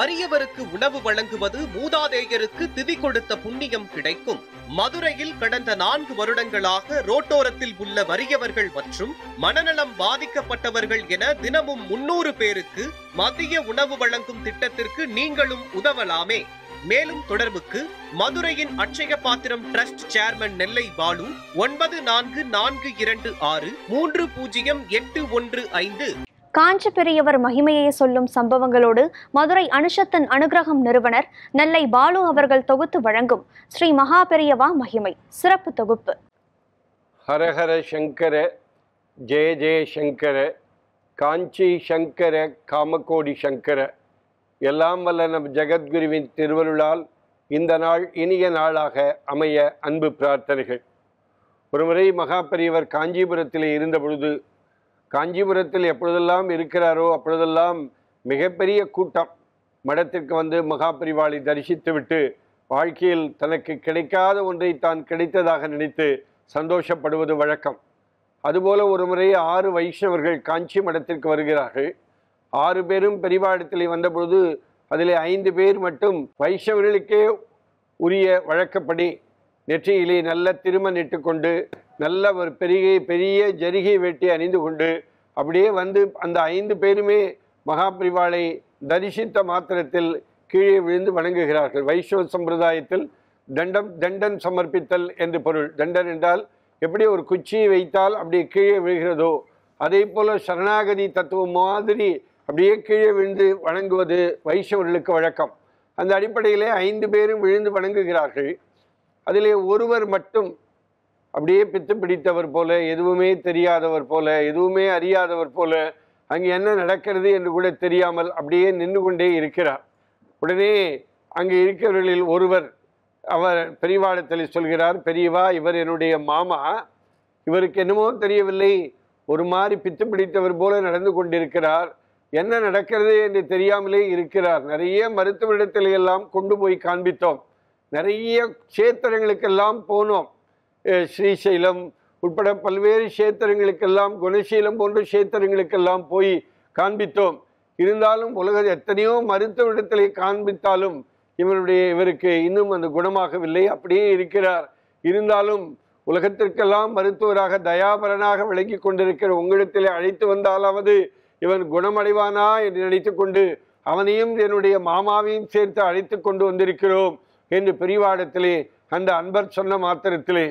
வறியவருக்கு உணவு வழங்குவது மூதாதையருக்கு திதி கொடுத்த புண்ணியம் கிடைக்கும். மதுரையில் கடந்த 4 வருடங்களாக ரோட்டோரத்தில் உள்ள வறியவர்கள் மற்றும் மனநலம் பாதிக்கப்பட்டவர்கள் என தினமும் 300 பேருக்கு மதிய உணவு வழங்கும் திட்டத்திற்கு நீங்களும் உதவலாமே. மேலும் தொடர்புக்கு மதுரையின் அட்சய பாத்திரம் டிரஸ்ட் சேர்மன் நெல்லை பாலு 9442630815. காஞ்சி பெரியவர் மகிமையை சொல்லும் சம்பவங்களோடு மதுரை அனுஷத்தன் அனுகிரகம் நிறுவனர் நெல்லை பாலு அவர்கள் தொகுத்து வழங்கும் ஸ்ரீ மகா பெரியவா மகிமை சிறப்பு தொகுப்பு. ஹரஹர சங்கர ஜெய ஜெய சங்கர காஞ்சி சங்கர காமகோடி சங்கர. எல்லாம் வல்ல நம் ஜெகத்குருவின் திருவருளால் இந்த நாள் இனிய நாளாக அமைய அன்பு பிரார்த்தனைகள். ஒருமுறை மகா பெரியவர் காஞ்சிபுரத்தில் இருந்த பொழுது, காஞ்சிபுரத்தில் எப்பொழுதெல்லாம் இருக்கிறாரோ அப்பொழுதெல்லாம் மிகப்பெரிய கூட்டம் மடத்திற்கு வந்து மகா பெரிவாளை தரிசித்துவிட்டு வாழ்க்கையில் தனக்கு கிடைக்காத ஒன்றை தான் கிடைத்ததாக நினைத்து சந்தோஷப்படுவது வழக்கம். அதுபோல ஒரு முறை 6 வைஷ்ணவர்கள் காஞ்சி மடத்திற்கு வருகிறார்கள். 6 பேரும் பெரிவாடத்தில் வந்தபொழுது அதில் 5 பேர் மட்டும் வைஷ்ணவர்களுக்கே உரிய வழக்கப்படி நெற்றியிலே நல்ல திருமணிட்டு கொண்டு நல்ல ஒரு பெரிய ஜரிகை வேட்டி அணிந்து கொண்டு அப்படியே வந்து அந்த 5 பேருமே மகா பெரிவாளை தரிசித்த மாத்திரத்தில் கீழே விழுந்து வணங்குகிறார்கள். வைஷ்ணவ சம்பிரதாயத்தில் தண்டன் சமர்ப்பித்தல் என்று பொருள். தண்டன் என்றால் எப்படி ஒரு குச்சியை வைத்தால் அப்படியே கீழே விழுகிறதோ அதே போல சரணாகதி தத்துவம் மாதிரி அப்படியே கீழே விழுந்து வணங்குவது வைஷ்ணவர்களுக்கு வழக்கம். அந்த அடிப்படையிலே 5 பேரும் விழுந்து வணங்குகிறார்கள். அதிலே ஒருவர் மட்டும் அப்படியே பித்து பிடித்தவர் போல, எதுவுமே தெரியாதவர் போல, எதுவுமே அறியாதவர் போல, அங்கே என்ன நடக்கிறது என்று கூட தெரியாமல் அப்படியே நின்று கொண்டே இருக்கிறார். உடனே அங்கே இருக்கிறவர்களில் ஒருவர் அவர் பெரியவாளத்தில் சொல்கிறார், பெரியவா, இவர் என்னுடைய மாமா, இவருக்கு என்னமோ தெரியவில்லை, ஒரு மாதிரி பித்து பிடித்தவர் போல நடந்து கொண்டிருக்கிறார், என்ன நடக்கிறது என்று தெரியாமலே இருக்கிறார். நிறைய மருத்துவரிடத்தில் எல்லாம் கொண்டு போய் காண்பித்தோம், நிறைய கஷேத்திரங்களுக்கெல்லாம் போனோம், ஸ்ரீசைலம் உட்பட பல்வேறு கஷேத்திரங்களுக்கெல்லாம், குணசீலம் போன்ற கஷேத்திரங்களுக்கெல்லாம் போய் காண்பித்தோம். இருந்தாலும் எத்தனையோ மருத்துவரிடத்திலே காண்பித்தாலும் இவருக்கு இன்னும் அந்த குணமாகவில்லை, அப்படியே இருக்கிறார். இருந்தாலும் உலகத்திற்கெல்லாம் மருத்துவராக தயாபரனாக விளங்கி கொண்டிருக்கிற உங்களிடத்திலே அழைத்து வந்தாலாவது இவன் குணமடைவானா என்று நினைத்து கொண்டு அவனையும் என்னுடைய மாமாவையும் சேர்த்து அழைத்து கொண்டு வந்திருக்கிறோம் என்று பெரியவாடத்திலே அந்த அன்பர் சொன்ன மாத்திரத்திலே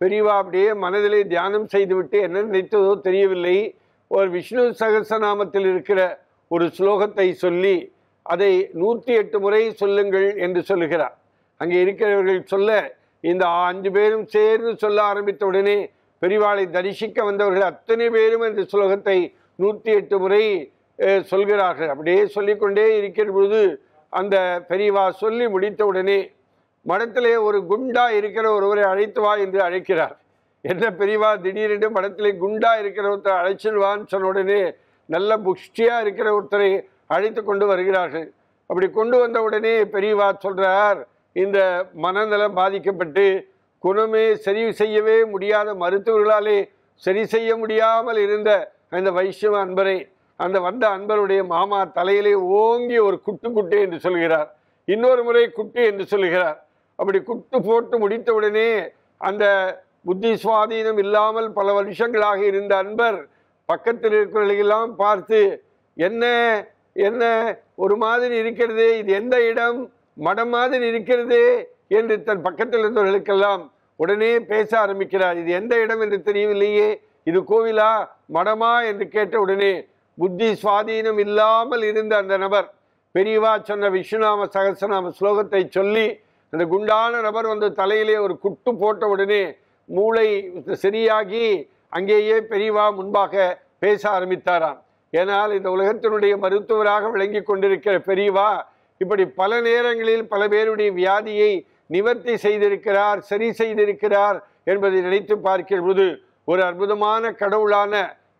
பெரியவா அப்படியே மனதிலே தியானம் செய்துவிட்டு என்ன நினைத்ததோ தெரியவில்லை, ஒரு விஷ்ணு சகஸ்ரநாமத்தில் இருக்கிற ஒரு ஸ்லோகத்தை சொல்லி அதை 108 முறை சொல்லுங்கள் என்று சொல்லுகிறார். அங்கே இருக்கிறவர்கள் சொல்ல இந்த 5 பேரும் சேர்ந்து சொல்ல ஆரம்பித்த உடனே பெரியவாளை தரிசிக்க வந்தவர்கள் அத்தனை பேரும் இந்த ஸ்லோகத்தை 108 முறை சொல்கிறார்கள். அப்படியே சொல்லிக்கொண்டே இருக்கிற பொழுது அந்த பெரியவா சொல்லி முடித்த உடனே மடத்திலே ஒரு குண்டா இருக்கிற ஒருவரை அழைத்து வா என்று அழைக்கிறார். என்ன பெரியவா, திடீரென்று மடத்திலே குண்டா இருக்கிற ஒருத்தரை அழைச்சிடுவான்னு சொன்ன உடனே நல்ல புஷ்டியா இருக்கிற ஒருத்தரை அழைத்து கொண்டு வருகிறார்கள். அப்படி கொண்டு வந்த உடனே பெரியவா சொல்றார், இந்த மனநலம் பாதிக்கப்பட்டு குணமே சரி செய்யவே முடியாத மருத்துவர்களாலே சரி செய்ய முடியாமல் இருந்த அந்த வைஷ்ணவ அன்பரை அந்த வந்த அன்பருடைய மாமா தலையிலே ஓங்கி ஒரு குட்டு என்று சொல்கிறார். இன்னொரு முறை குட்டு என்று சொல்கிறார். அப்படி குட்டு போட்டு முடித்த உடனே அந்த புத்தி சுவாதீனம் இல்லாமல் பல வருஷங்களாக இருந்த அன்பர் பக்கத்தில் இருக்கிறவர்களெல்லாம் பார்த்து என்ன என்ன ஒரு மாதிரி இருக்கிறது, இது எந்த இடம், மடம் மாதிரி இருக்கிறது என்று தன் பக்கத்தில் இருந்தவர்களுக்கெல்லாம் உடனே பேச ஆரம்பிக்கிறார். இது எந்த இடம் என்று தெரியவில்லையே, இது கோவிலா மடமா என்று கேட்ட உடனே புத்தி சுவாதீனம் இல்லாமல் இருந்த அந்த நபர் பெரியவா சொன்ன விஷ்ணுநாம சகஸ்ரநாம ஸ்லோகத்தை சொல்லி அந்த குண்டான நபர் வந்து தலையிலே ஒரு குட்டு போட்ட உடனே மூளை சரியாகி அங்கேயே பெரியவா முன்பாக பேச ஆரம்பித்தாராம். ஏனால் இந்த உலகத்தினுடைய மருத்துவராக விளங்கி கொண்டிருக்கிற பெரியவா இப்படி பல நேரங்களில் பல பேருடைய வியாதியை நிவர்த்தி செய்திருக்கிறார், சரி செய்திருக்கிறார் என்பதை நினைத்து பார்க்கிற போது ஒரு அற்புதமான கடவுளான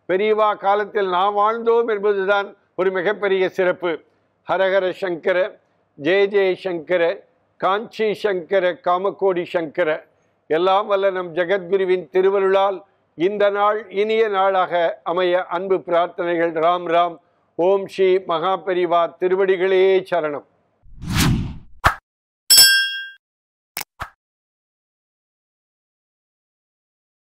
பெரியவா காலத்தில் நாம் வாழ்ந்தோம் என்பதுதான் ஒரு மிகப்பெரிய சிறப்பு. ஹரஹர சங்கர ஜெய ஜெய சங்கர காஞ்சி சங்கர காமகோடி சங்கர. எல்லாம் வல்ல நம் ஜெகத்குருவின் திருவருளால் இந்த நாள் இனிய நாளாக அமைய அன்பு பிரார்த்தனைகள். ராம் ராம். ஓம் ஸ்ரீ மகாபெரிவா திருவடிகளே சரணம்.